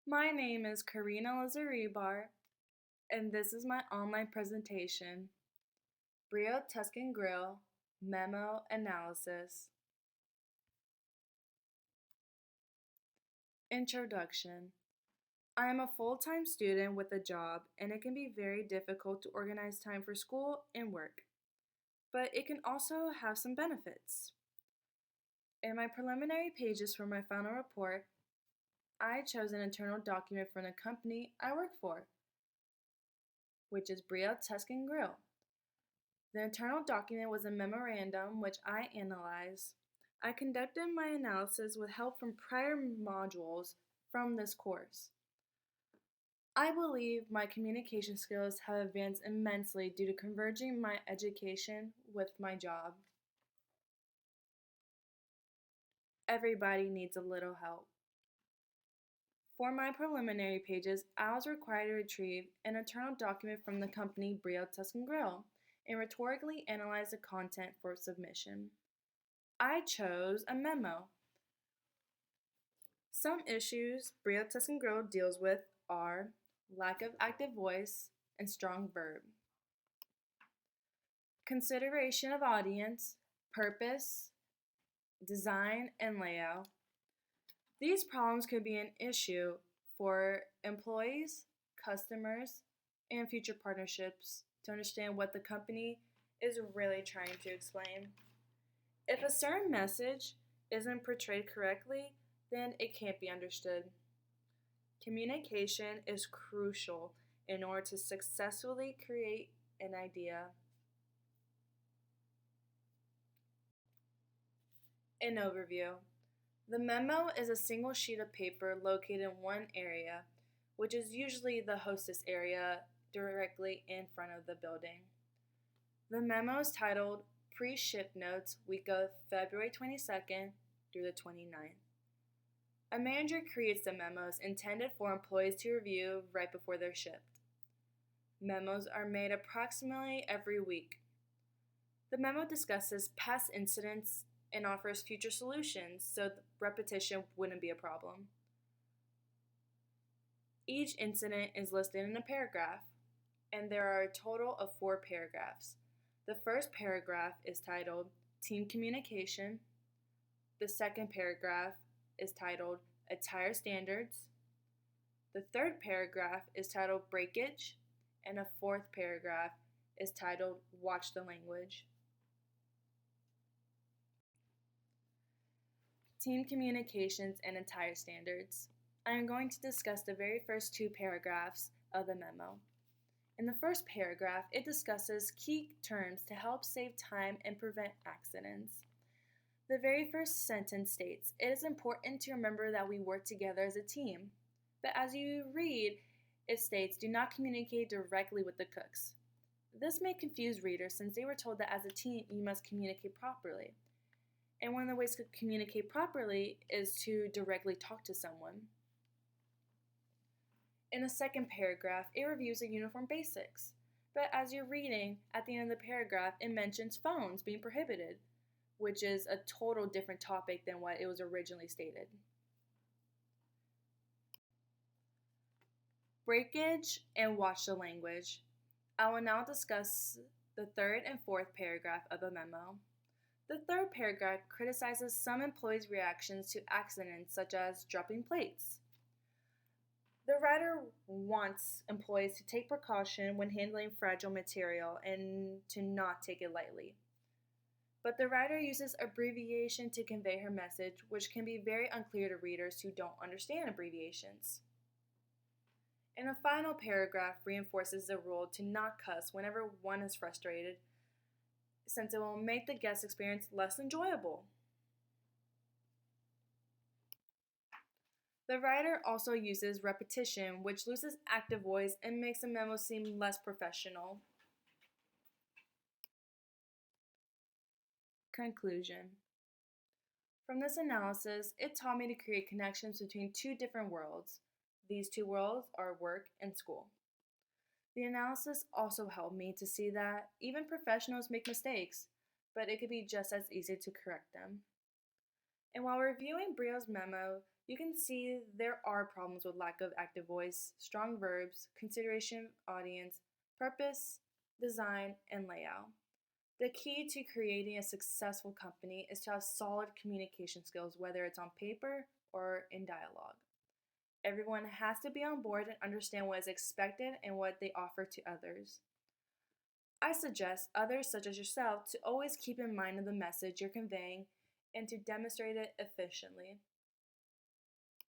My name is Karina Lazaribar, and this is my online presentation, Brio Tuscan Grill Memo Analysis. Introduction. I am a full-time student with a job, and it can be very difficult to organize time for school and work, but it can also have some benefits. In my preliminary pages for my final report, I chose an internal document from the company I work for, which is Brio Tuscan Grill. The internal document was a memorandum which I analyzed. I conducted my analysis with help from prior modules from this course. I believe my communication skills have advanced immensely due to converging my education with my job. Everybody needs a little help. For my preliminary pages, I was required to retrieve an internal document from the company Brio Tuscan Grill and rhetorically analyze the content for submission. I chose a memo. Some issues Brio Tuscan Grill deals with are lack of active voice and strong verb, consideration of audience, purpose, design, and layout. These problems could be an issue for employees, customers, and future partnerships to understand what the company is really trying to explain. If a certain message isn't portrayed correctly, then it can't be understood. Communication is crucial in order to successfully create an idea. An overview. The memo is a single sheet of paper located in one area, which is usually the hostess area directly in front of the building. The memo is titled Pre-Ship Notes week of February 22nd through the 29th. A manager creates the memos intended for employees to review right before they're shipped. Memos are made approximately every week. The memo discusses past incidents and offers future solutions so repetition wouldn't be a problem. Each incident is listed in a paragraph, and there are a total of 4 paragraphs. The first paragraph is titled Team Communication. The second paragraph is titled Attire Standards. The third paragraph is titled Breakage, and a fourth paragraph is titled Watch the Language. Team Communications and Attire Standards. I am going to discuss the very first 2 paragraphs of the memo. In the first paragraph, it discusses key terms to help save time and prevent accidents. The very first sentence states, "It is important to remember that we work together as a team." But as you read, it states, "Do not communicate directly with the cooks." This may confuse readers since they were told that as a team you must communicate properly. And one of the ways to communicate properly is to directly talk to someone. In the second paragraph, it reviews the uniform basics. But as you're reading, at the end of the paragraph, it mentions phones being prohibited, which is a total different topic than what it was originally stated. Breakage and watch the language. I will now discuss the third and fourth paragraph of the memo. The third paragraph criticizes some employees' reactions to accidents such as dropping plates. The writer wants employees to take precaution when handling fragile material and to not take it lightly. But the writer uses abbreviation to convey her message, which can be very unclear to readers who don't understand abbreviations. And a final paragraph reinforces the rule to not cuss whenever one is frustrated, since it will make the guest experience less enjoyable. The writer also uses repetition, which loses active voice and makes the memo seem less professional. Conclusion. From this analysis, it taught me to create connections between 2 different worlds. These 2 worlds are work and school. The analysis also helped me to see that even professionals make mistakes, but it could be just as easy to correct them. And while reviewing Brio's memo, you can see there are problems with lack of active voice, strong verbs, consideration of audience, purpose, design, and layout. The key to creating a successful company is to have solid communication skills, whether it's on paper or in dialogue. Everyone has to be on board and understand what is expected and what they offer to others. I suggest others, such as yourself, to always keep in mind the message you're conveying and to demonstrate it efficiently.